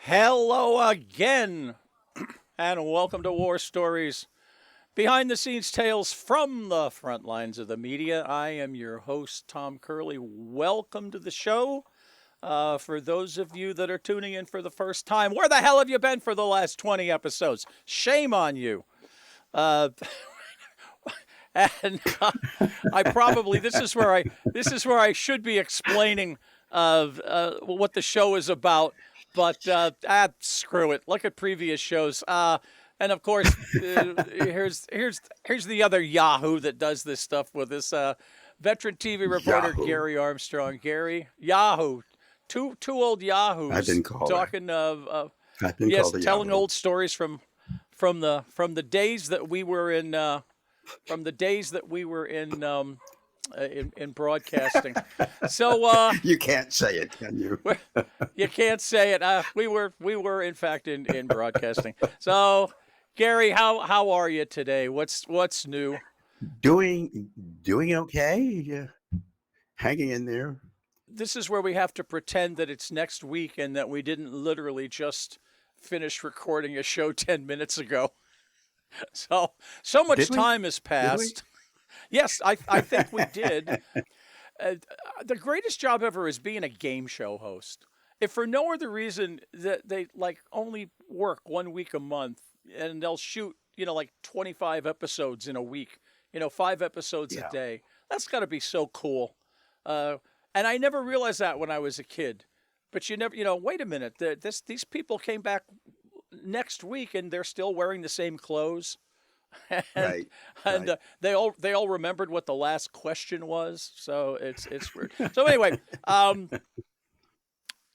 Hello again, and welcome to War Stories, behind the scenes tales from the front lines of the media. I am your host, Tom Curley. Welcome to the show. For those of you that are tuning in for the first time, where the hell have you been for the last 20 episodes? Shame on you. Uh, and I probably this is where I should be explaining what the show is about, but screw it. Look at previous shows. And of course, here's the other Yahoo that does this stuff with us. Veteran TV reporter Yahoo. Gary Armstrong. Gary Yahoo, two old I've Yahoos been called a. talking of I've been yes, called a telling Yahoo. old stories from the days that we were in. From the days that we were in broadcasting. So You can't say it, can you? you can't say it. We were in fact in broadcasting. So Gary, how are you today? What's new? Doing doing okay. Yeah, hanging in there. This is where we have to pretend that it's next week and that we didn't literally just finish recording a show 10 minutes ago. So much Did we? time has Did we? passed. Yes, I think we did. uh, the greatest job ever is being a game show host. If for no other reason that they like only work 1 week a month and they'll shoot, like 25 episodes in a week, 5 episodes a Yeah. day. That's got to be so cool. Uh, and I never realized that when I was a kid. But you never, wait a minute. These people came back next week and they're still wearing the same clothes. and Right. and Right. they all remembered what the last question was. So it's weird. So anyway,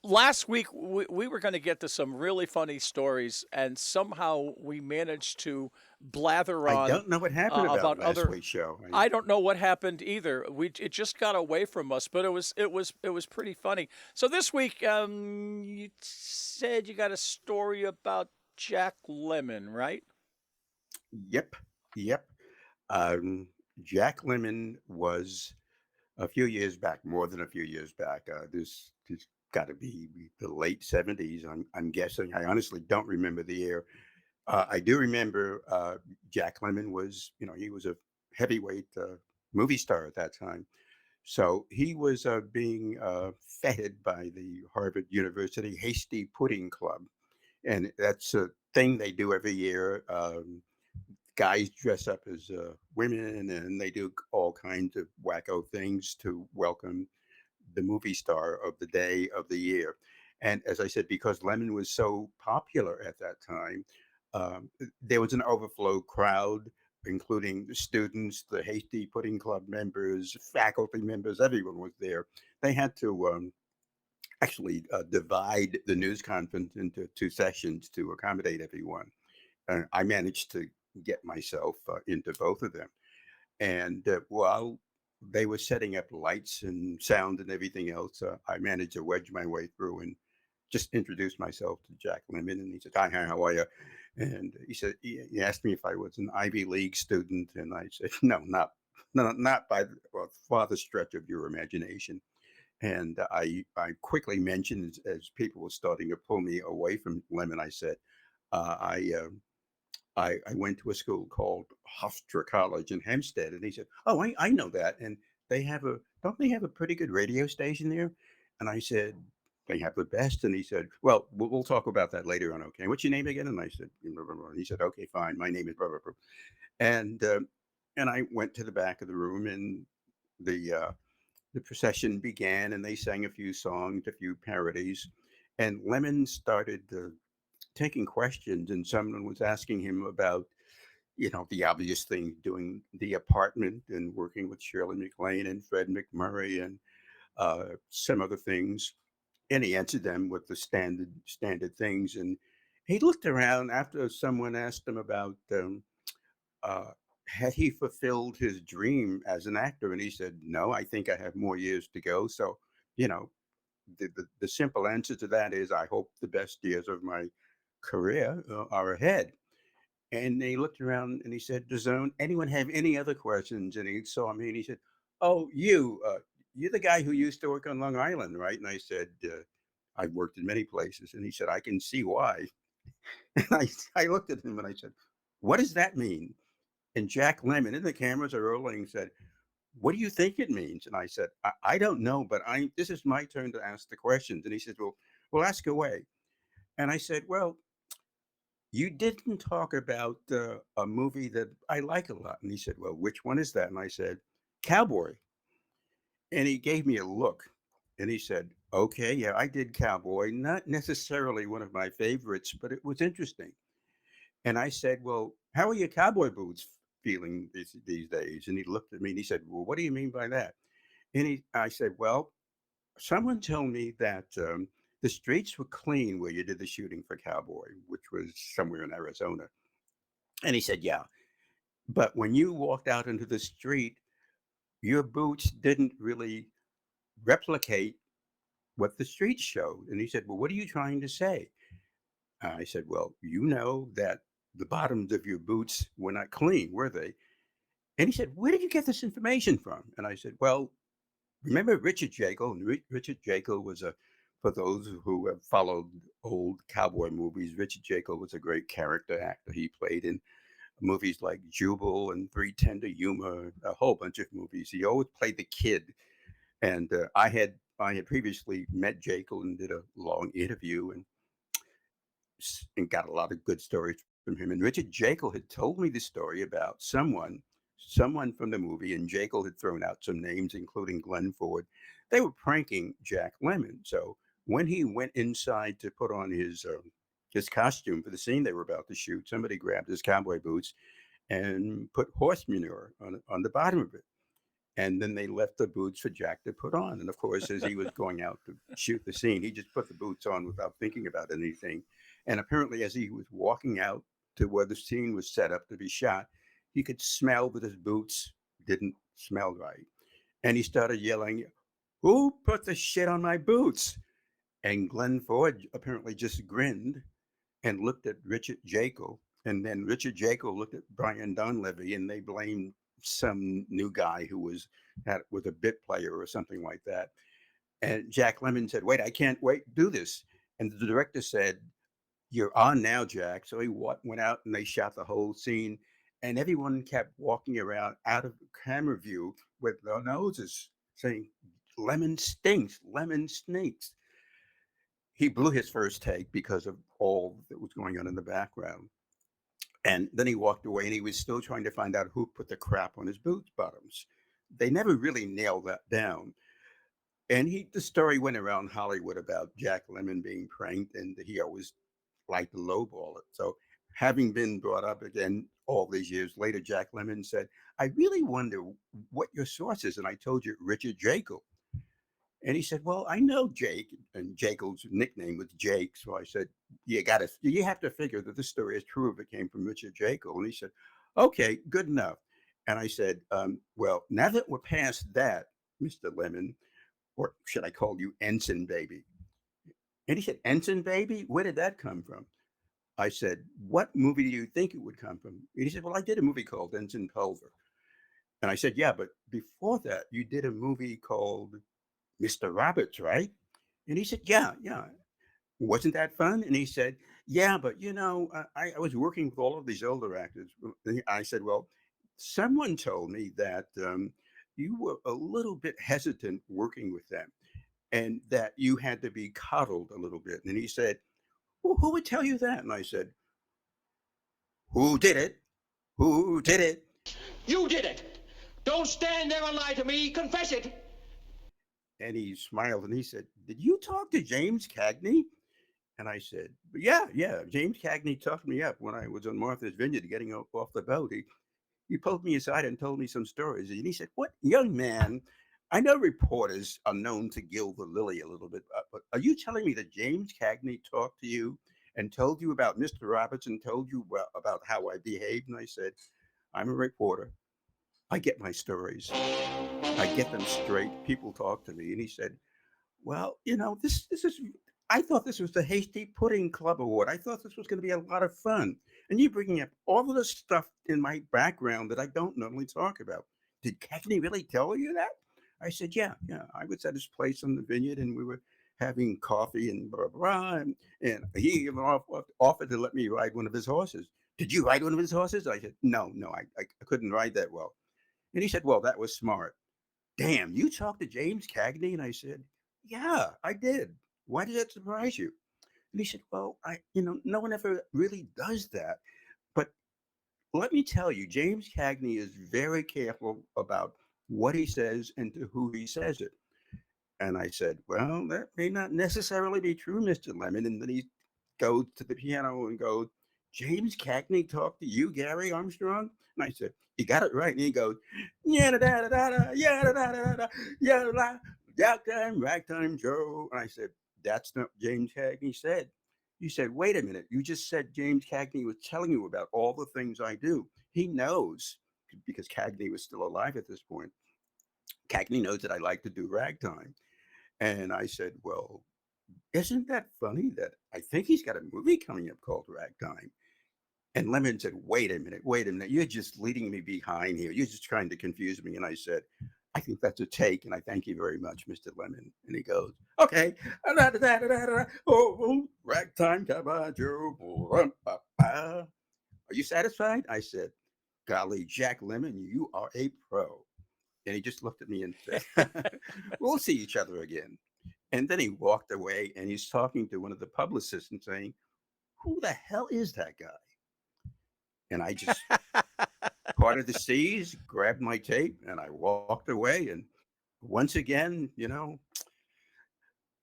last week we were going to get to some really funny stories, and somehow we managed to blather I on don't know what happened about about last other. week's show. I don't know what happened either. It just got away from us, but it was pretty funny. So this week, you said you got a story about Jack Lemon, right? Yep. Yep. Um, Jack Lemmon was a few years back, more than a few years back. This got to be the late '70s. I'm guessing. I honestly don't remember the year. I do remember Jack Lemmon was, he was a heavyweight movie star at that time. So he was being feted by the Harvard University Hasty Pudding Club. And that's a thing they do every year. Guys dress up as women and they do all kinds of wacko things to welcome the movie star of the day of the year. And as I said, because Lemon was so popular at that time, there was an overflow crowd, including the students, the Hasty Pudding Club members, faculty members, everyone was there. They had to actually divide the news conference into two sessions to accommodate everyone. I managed to get myself into both of them. And while they were setting up lights and sound and everything else, I managed to wedge my way through and just introduced myself to Jack Lemmon. And he said, "Hi, how are you?" And he asked me if I was an Ivy League student. And I said, "No, not by the farthest stretch of your imagination." And I quickly mentioned as people were starting to pull me away from Lemon, I said, uh, I, uh, I went to a school called Hofstra College in Hempstead. And he said, "Oh, I know that. And don't they have a pretty good radio station there?" And I said, "They have the best." And he said, "Well, we'll talk about that later on. Okay. What's your name again?" And I said, blah, blah, blah. And he said, "Okay, fine. My name is blah, blah, blah." And, uh, and I went to the back of the room and the procession began and they sang a few songs, a few parodies. And Lemon started taking questions and someone was asking him about the obvious thing, doing The Apartment and working with Shirley MacLaine and Fred McMurray and some other things. And he answered them with the standard things. And he looked around after someone asked him about uh, had he fulfilled his dream as an actor, and he said, "No, I think I have more years to go." So, you know, the simple answer to that is, I hope the best years of my career are ahead. And he looked around and he said, "Does anyone have any other questions?" And he saw me and he said, "Oh, you're the guy who used to work on Long Island, right?" And I said, I've worked in many places. And he said, I can see why. And I looked at him and I said, what does that mean? And Jack Lemmon, and the cameras are rolling, said, what do you think it means? And I said, I don't know, but this is my turn to ask the questions. And he said, well, ask away. And I said, well, you didn't talk about a movie that I like a lot. And he said, well, which one is that? And I said, Cowboy. And he gave me a look and he said, okay, yeah, I did Cowboy. Not necessarily one of my favorites, but it was interesting. And I said, well, how are your cowboy boots feeling these days? And he looked at me and he said, well, what do you mean by that? I said, well, someone told me that the streets were clean where you did the shooting for Cowboy, which was somewhere in Arizona. And he said, yeah. But when you walked out into the street, your boots didn't really replicate what the streets showed. And he said, well, what are you trying to say? I said, well, you know that the bottoms of your boots were not clean, were they? And he said, where did you get this information from? And I said, well, remember Richard Jekyll? And Richard Jekyll was for those who have followed old cowboy movies, Richard Jekyll was a great character actor. He played in movies like Jubal and Three Tender Humor, a whole bunch of movies. He always played the kid. And I had previously met Jekyll and did a long interview and got a lot of good stories from him. And Richard Jekyll had told me the story about someone from the movie, and Jekyll had thrown out some names, including Glenn Ford. They were pranking Jack Lemmon. So when he went inside to put on his costume for the scene they were about to shoot, somebody grabbed his cowboy boots and put horse manure on the bottom of it. And then they left the boots for Jack to put on. And of course, as he was going out to shoot the scene, he just put the boots on without thinking about anything. And apparently, as he was walking out to where the scene was set up to be shot, he could smell that his boots didn't smell right. And he started yelling, who put the shit on my boots? And Glenn Ford apparently just grinned and looked at Richard Jekyll. And then Richard Jekyll looked at Brian Donlevy and they blamed some new guy who was a bit player or something like that. And Jack Lemmon said, wait, I can't wait, do this. And the director said, you're on now, Jack. So he went out and they shot the whole scene. And everyone kept walking around out of camera view with their noses saying, Lemon stinks, lemon stinks. He blew his first take because of all that was going on in the background. And then he walked away and he was still trying to find out who put the crap on his boot bottoms. They never really nailed that down. And the story went around Hollywood about Jack Lemmon being pranked, and he always liked to lowball it. So, having been brought up again all these years later, Jack Lemmon said, I really wonder what your source is. And I told you, Richard Jekyll. And he said, well, I know Jake, and Jekyll's nickname was Jake. So I said, you have to figure that this story is true if it came from Richard Jekyll. And he said, okay, good enough. And I said, well, now that we're past that, Mr. Lemmon, or should I call you Ensign Baby? And he said, Ensign Baby? Where did that come from? I said, what movie do you think it would come from? And he said, well, I did a movie called Ensign Pulver. And I said, yeah, but before that, you did a movie called Mr. Roberts, right? And he said, yeah, yeah. Wasn't that fun? And he said, yeah, but I was working with all of these older actors. And I said, well, someone told me that you were a little bit hesitant working with them and that you had to be coddled a little bit. And he said, well, who would tell you that? And I said, who did it? Who did it? You did it. Don't stand there and lie to me. Confess it. And he smiled and he said, did you talk to James Cagney? And I said, yeah, yeah. James Cagney talked me up when I was on Martha's Vineyard getting off the boat. He pulled me aside and told me some stories. And he said, what, young man, I know reporters are known to gild the lily a little bit, but are you telling me that James Cagney talked to you and told you about Mr. Roberts and told you about how I behaved? And I said, I'm a reporter. I get my stories. I get them straight. People talk to me. And he said, well, this is, I thought this was the Hasty Pudding Club Award. I thought this was going to be a lot of fun. And you're bringing up all of the stuff in my background that I don't normally talk about. Did Cagney really tell you that? I said, yeah, yeah. I was at his place on the vineyard and we were having coffee and blah, blah, blah. And he even offered to let me ride one of his horses. Did you ride one of his horses? I said, no, I couldn't ride that well. And he said, well, that was smart. Damn, you talked to James Cagney? And I said, yeah, I did. Why did that surprise you? And he said, well, no one ever really does that. But let me tell you, James Cagney is very careful about what he says and to who he says it. And I said, well, that may not necessarily be true, Mr. Lemon. And then he goes to the piano and goes, James Cagney talked to you, Gary Armstrong? And I said, you got it right. And he goes, yeah, da da da da, yeah, da da da da, yeah, da ragtime, ragtime Joe. And I said, that's not what James Cagney said. You said, wait a minute. You just said James Cagney was telling you about all the things I do. He knows, because Cagney was still alive at this point. Cagney knows that I like to do ragtime. And I said, well, isn't that funny that I think he's got a movie coming up called Ragtime? And Lemon said, wait a minute. You're just leading me behind here. You're just trying to confuse me. And I said, I think that's a take. And I thank you very much, Mr. Lemon. And he goes, okay. Oh, Ragtime Caballo. Are you satisfied? I said, golly, Jack Lemmon, you are a pro. And he just looked at me and said, we'll see each other again. And then he walked away and he's talking to one of the publicists and saying, who the hell is that guy? And I just parted the seas, grabbed my tape, and I walked away. And once again,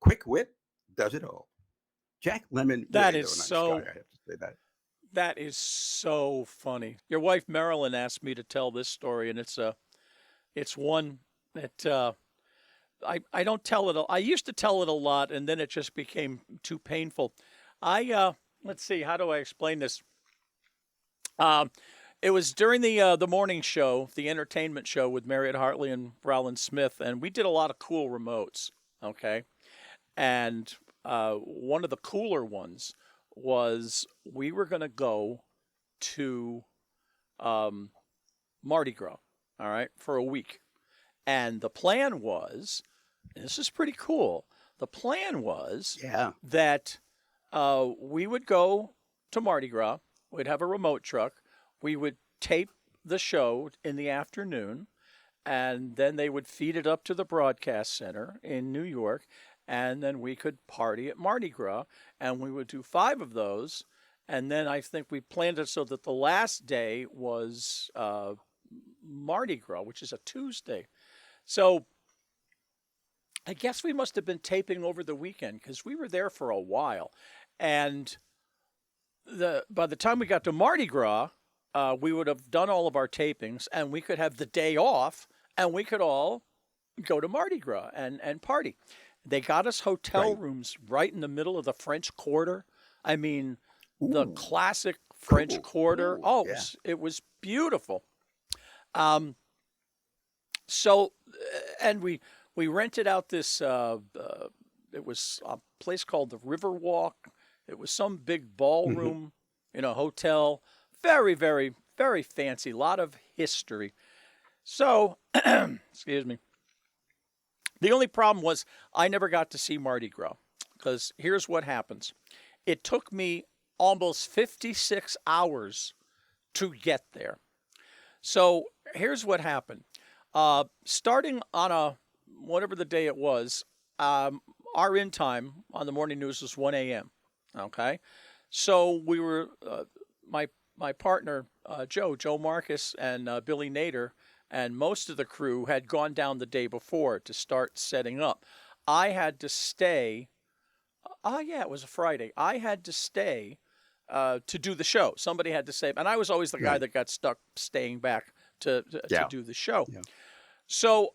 quick wit does it all. Jack Lemmon, That really, is nice so. guy, I have to say that. That is so funny. Your wife Marilyn asked me to tell this story, and it's one that I don't tell it. I used to tell it a lot, and then it just became too painful. Let's see, how do I explain this? It was during the morning show, the entertainment show with Marriott Hartley and Rowland Smith, and we did a lot of cool remotes. Okay, and one of the cooler ones was we were going to go to Mardi Gras, all right, for a week. And the plan was, and this is pretty cool, the plan was that we would go to Mardi Gras, we'd have a remote truck, we would tape the show in the afternoon, and then they would feed it up to the broadcast center in New York, and then we could party at Mardi Gras, and we would do 5 of those, and then I think we planned it so that the last day was Mardi Gras, which is a Tuesday. So I guess we must have been taping over the weekend because we were there for a while. And by the time we got to Mardi Gras, we would have done all of our tapings and we could have the day off and we could all go to Mardi Gras and party. They got us hotel rooms right in the middle of the French Quarter. I mean, the classic French Quarter. Oh, yeah. It was beautiful. So, and we rented out this, it was a place called the Riverwalk. It was some big ballroom in a hotel. Very, very, very fancy. A lot of history. So, excuse me. The only problem was I never got to see Mardi Gras because here's what happens. It took me almost 56 hours to get there. So here's what happened. Starting on whatever the day it was, our in time on the morning news was 1 a.m. Okay, so we were my partner Joe Marcus and Billy Nader and most of the crew had gone down the day before to start setting up. I had to stay. It was a Friday. I had to stay to do the show. Somebody had to stay, and I was always the guy that got stuck staying back to do the show. Yeah. So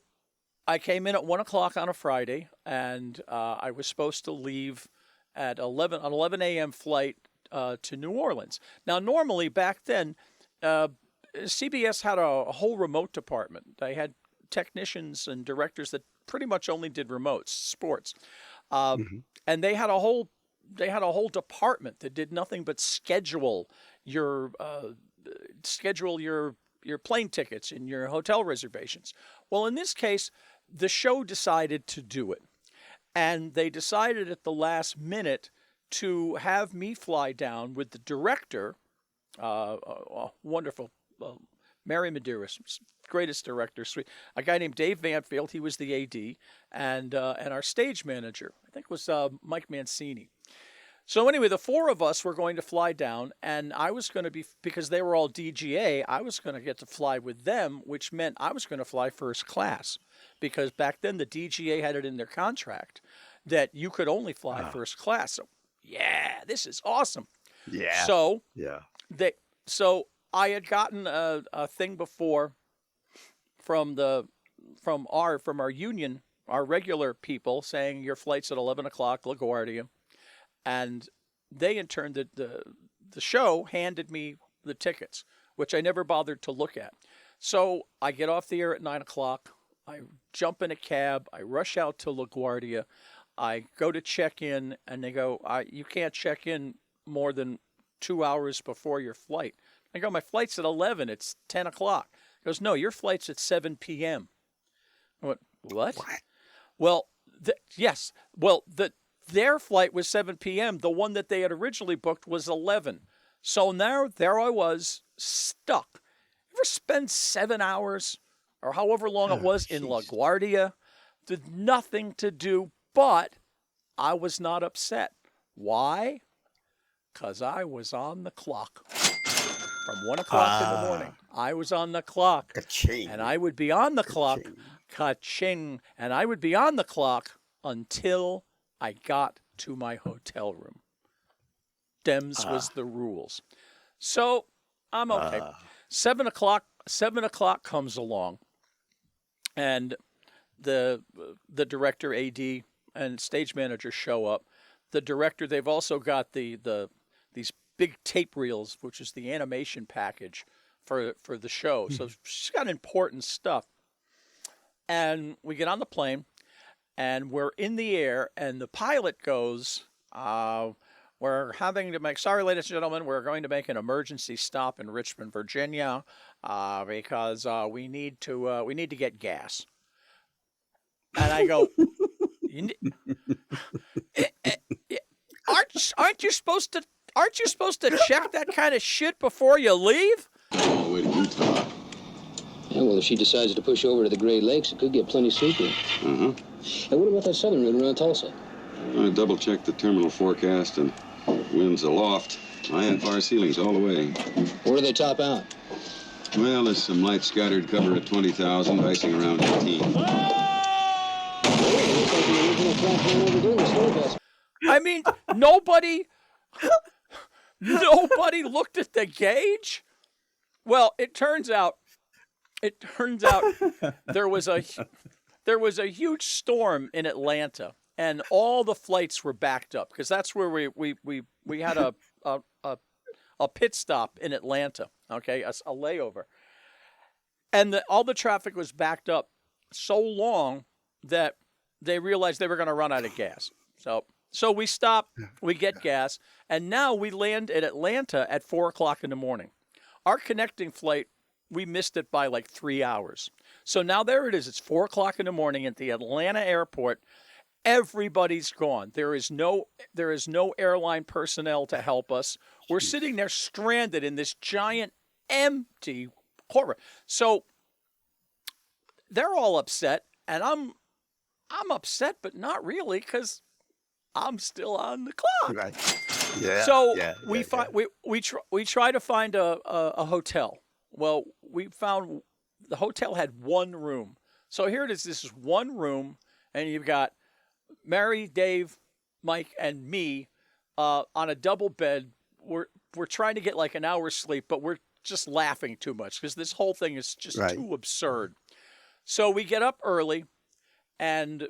I came in at 1 o'clock on a Friday, and I was supposed to leave at 11 a.m. flight to New Orleans. Now, normally back then, CBS had a whole remote department. They had technicians and directors that pretty much only did remotes, sports, and they had a whole department that did nothing but schedule your plane tickets and your hotel reservations. Well, in this case, the show decided to do it. And they decided at the last minute to have me fly down with the director, wonderful, Mary Medeiros, greatest director, sweet, a guy named Dave Vanfield. He was the AD, and our stage manager, I think, was Mike Mancini. So anyway, the four of us were going to fly down, and I was going to be, because they were all DGA, I was going to get to fly with them, which meant I was going to fly first class, because back then the DGA had it in their contract that you could only fly first class. So yeah, this is awesome. Yeah. So yeah. So I had gotten a thing before from our union, our regular people, saying your flight's at 11 o'clock, LaGuardia. And they, in turn, the show handed me the tickets, which I never bothered to look at. So I get off the air at 9 o'clock. I jump in a cab. I rush out to LaGuardia. I go to check in, and they go, you can't check in more than 2 hours before your flight. I go, my flight's at 11. It's 10 o'clock. He goes, no, your flight's at 7 p.m. I went, what? Well, yes. Well, their flight was 7 p.m. The one that they had originally booked was 11. So now there I was, stuck. You ever spend 7 hours or however long it was in LaGuardia? Did nothing to do, but I was not upset. Why? Because I was on the clock. From 1 o'clock in the morning, I was on the clock. Ka-ching. And I would be on the clock. Ka-ching. Ka-ching. And I would be on the clock until I got to my hotel room. Dems was the rules. So I'm okay. 7 o'clock comes along, and the director, AD, and stage manager show up. The director, they've also got these big tape reels, which is the animation package for the show. So she's got important stuff. And we get on the plane, and we're in the air, and the pilot goes, we're having to sorry, ladies and gentlemen, we're going to make an emergency stop in Richmond, Virginia, because we need to get gas. And I go, aren't you supposed to check that kind of shit before you leave? Oh, wait, you talk. Yeah, well, if she decides to push over to the Great Lakes, it could get plenty soupy. Uh-huh. And what about that southern route around Tulsa? I double-checked the terminal forecast, and winds aloft. High and far ceilings all the way. Where do they top out? Well, there's some light scattered cover at 20,000, icing around 18. I mean, nobody looked at the gauge. Well, it turns out there was a huge storm in Atlanta, and all the flights were backed up because that's where we had a pit stop in Atlanta. Okay, a layover, and all the traffic was backed up so long that they realized they were going to run out of gas. So we stop, we get gas, and now we land in Atlanta at 4 o'clock in the morning. Our connecting flight, we missed it by like 3 hours. So now there it is. It's 4 o'clock in the morning at the Atlanta airport. Everybody's gone. There is no airline personnel to help us. We're sitting there stranded in this giant empty corridor. So they're all upset, and I'm upset, but not really, because I'm still on the clock. Right. Yeah. So we try to find a hotel. Well, we found the hotel had one room. So here it is. This is one room, and you've got Mary, Dave, Mike, and me on a double bed. We're trying to get like an hour's sleep, but we're just laughing too much because this whole thing is just too absurd. So we get up early, and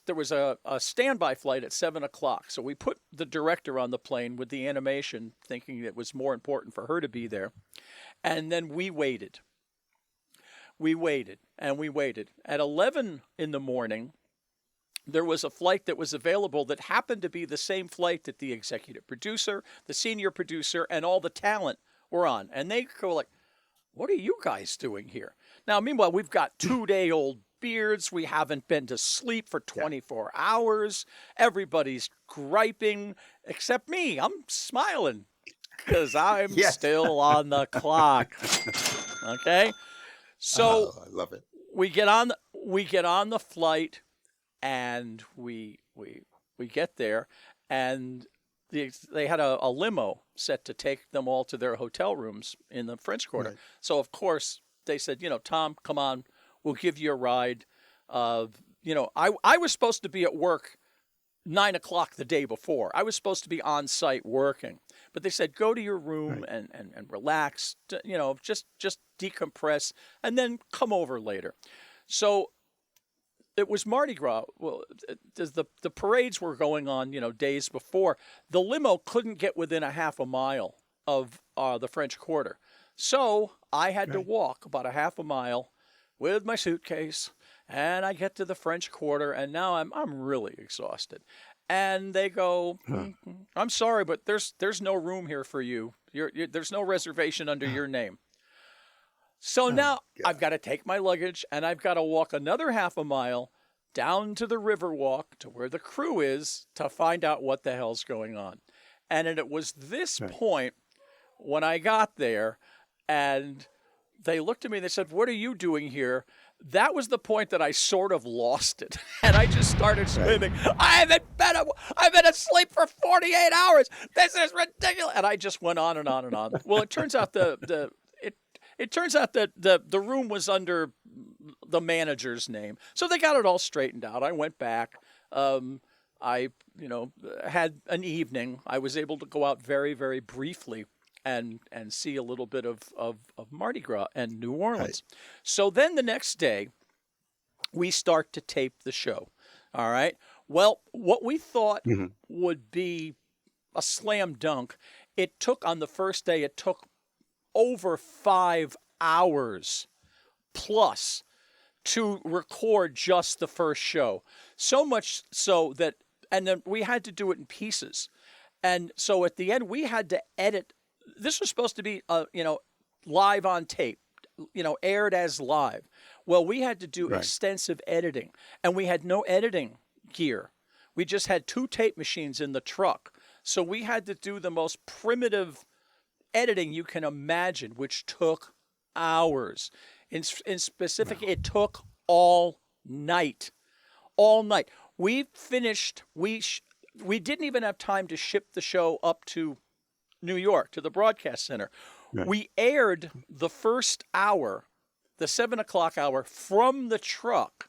there was a standby flight at 7 o'clock. So we put the director on the plane with the animation, thinking it was more important for her to be there. And then we waited. We waited, and we waited. At 11 in the morning, there was a flight that was available that happened to be the same flight that the executive producer, the senior producer, and all the talent were on. And they go like, what are you guys doing here? Now, meanwhile, we've got 2-day-old beards. We haven't been to sleep for 24 hours. Everybody's griping except me. I'm smiling because I'm still on the clock. Okay? So I love it. we get on the flight, and we get there, and they had a limo set to take them all to their hotel rooms in the French Quarter. Right. So of course they said, Tom, come on, we'll give you a ride. I was supposed to be at work 9 o'clock the day before. I was supposed to be on site working, but they said, go to your room and relax, just decompress, and then come over later. So it was Mardi Gras. Well, the parades were going on, days before. The limo couldn't get within a half a mile of the French Quarter. So I had to walk about a half a mile with my suitcase, and I get to the French Quarter, and now I'm really exhausted. And they go, I'm sorry, but there's no room here for you. There's no reservation under your name. So now I've got to take my luggage, and I've got to walk another half a mile down to the Riverwalk to where the crew is to find out what the hell's going on. And it was this point when I got there, and they looked at me and they said, what are you doing here? That was the point that I sort of lost it. And I just started screaming, I've been asleep for 48 hours. This is ridiculous. And I just went on and on and on. Well, it turns out it turns out that the room was under the manager's name. So they got it all straightened out. I went back. I had an evening. I was able to go out very, very briefly and see a little bit of Mardi Gras and New Orleans. Right. So then the next day, we start to tape the show. All right. Well, what we thought would be a slam dunk, on the first day, it took over 5 hours plus to record just the first show. So much so that, and then we had to do it in pieces. And so at the end, we had to edit. This was supposed to be, live on tape, aired as live. Well, we had to do extensive editing, and we had no editing gear. We just had 2 tape machines in the truck. So we had to do the most primitive editing you can imagine, which took hours. In specific, it took all night. All night. We finished, we didn't even have time to ship the show up to New York, to the broadcast center. Right. We aired the first hour, the 7 o'clock hour, from the truck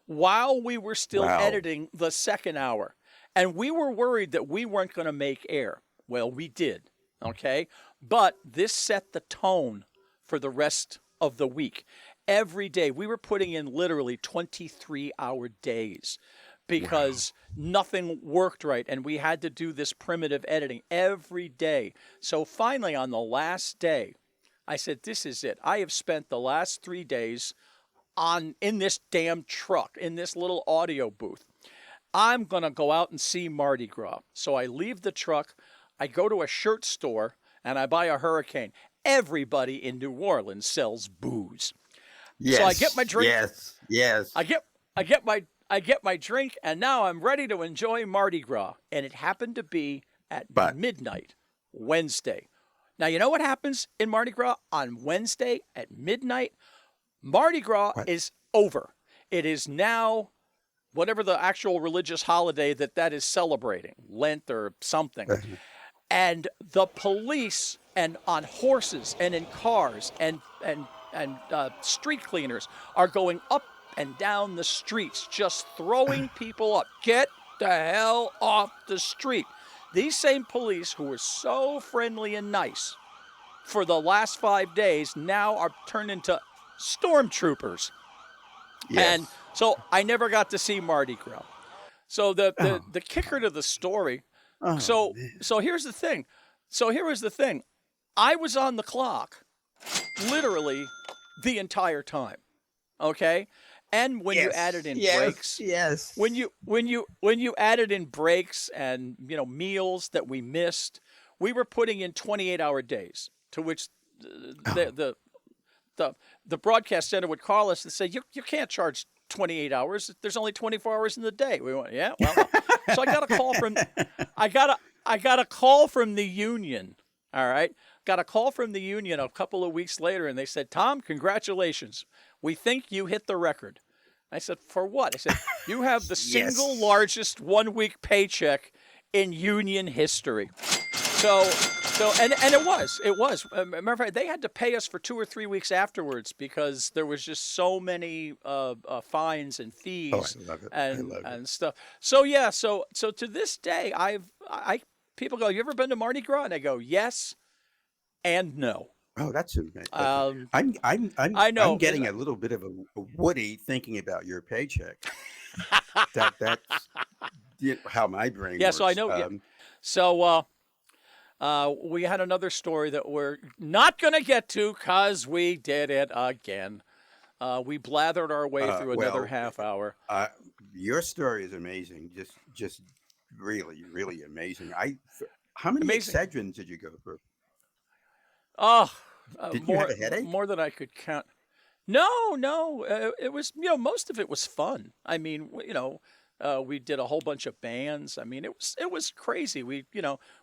while we were still editing the second hour. And we were worried that we weren't going to make air. Well, we did, okay? But this set the tone for the rest of the week. Every day, we were putting in literally 23-hour days because nothing worked right, and we had to do this primitive editing every day. So finally, on the last day, I said, this is it. I have spent the last 3 days in this damn truck, in this little audio booth. I'm going to go out and see Mardi Gras. So I leave the truck, I go to a shirt store, and I buy a Hurricane. Everybody in New Orleans sells booze. Yes. So I get my drink. Yes. I get my drink, and now I'm ready to enjoy Mardi Gras. And it happened to be at midnight, Wednesday. Now, you know what happens in Mardi Gras on Wednesday at midnight? Mardi Gras is over. It is now whatever the actual religious holiday that is celebrating, Lent or something. And the police, and on horses and in cars and street cleaners are going up and down the streets, just throwing people up. Get the hell off the street. These same police who were so friendly and nice for the last 5 days now are turned into stormtroopers. Yes. And so I never got to see Mardi Gras. So the kicker to the story. So here's the thing. Here was the thing. I was on the clock literally the entire time. Okay? And when you added in breaks, when you added in breaks and meals that we missed, we were putting in 28-hour days. To which the broadcast center would call us and say, you can't charge 28 hours. There's only 24 hours in the day. We went, yeah, well. So I got a call from I got a call from the union. All right. Got a call from the union a couple of weeks later, and they said, Tom, congratulations. We think you hit the record. I said, for what? I said, you have the single largest 1 week paycheck in union history. So and it was. Matter of fact, they had to pay us for 2 or 3 weeks afterwards because there was just so many fines and fees I love it. and stuff. So yeah, so to this day, people go, you ever been to Mardi Gras? And I go, yes and no. Oh, that's amazing. I know. I'm getting a little bit of a Woody thinking about your paycheck. That's how my brain works. Yeah, so I know. So we had another story that we're not going to get to because we did it again. We blathered our way through another half hour. Your story is amazing. Just really, really amazing. How many Excedrins did you go through? Oh, did you have a headache? More than I could count. No. It was, most of it was fun. I mean, we did a whole bunch of bands. I mean, it was crazy. We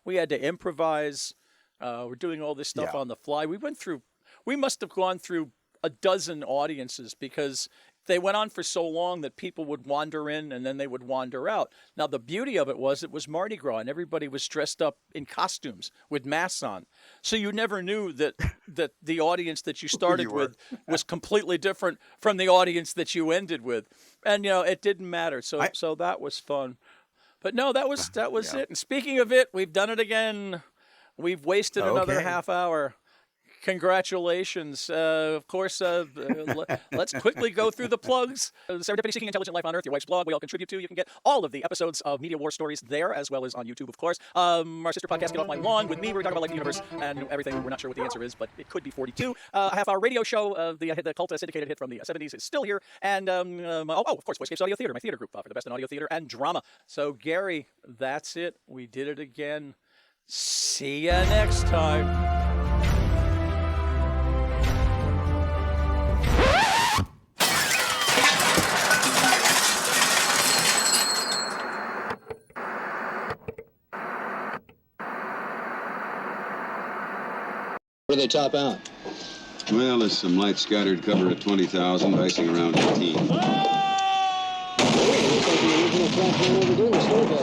had to improvise. We're doing all this stuff on the fly. We must have gone through a dozen audiences because they went on for so long that people would wander in and then they would wander out. Now, the beauty of it was Mardi Gras and everybody was dressed up in costumes with masks on. So you never knew that the audience that you started with was completely different from the audience that you ended with. And, it didn't matter. So that was fun. But no, that was it. And speaking of it, we've done it again. We've wasted another half hour. Congratulations. Of course, let's quickly go through the plugs. Serendipity Seeking Intelligent Life on Earth, your wife's blog, we all contribute to. You can get all of the episodes of Media War Stories there, as well as on YouTube, of course. Our sister podcast, Get Off My Lawn, with me, where we talk about life, the universe, and everything. We're not sure what the answer is, but it could be 42. A half-hour radio show, the cult syndicated hit from the 70s is still here. And, of course, Voicecapes Audio Theater, my theater group, for the best in audio theater and drama. So, Gary, that's it. We did it again. See ya next time. Where do they top out? Well, there's some light scattered cover at 20,000, icing around 18. Oh, it looks like the original flat plan overdoing the store best.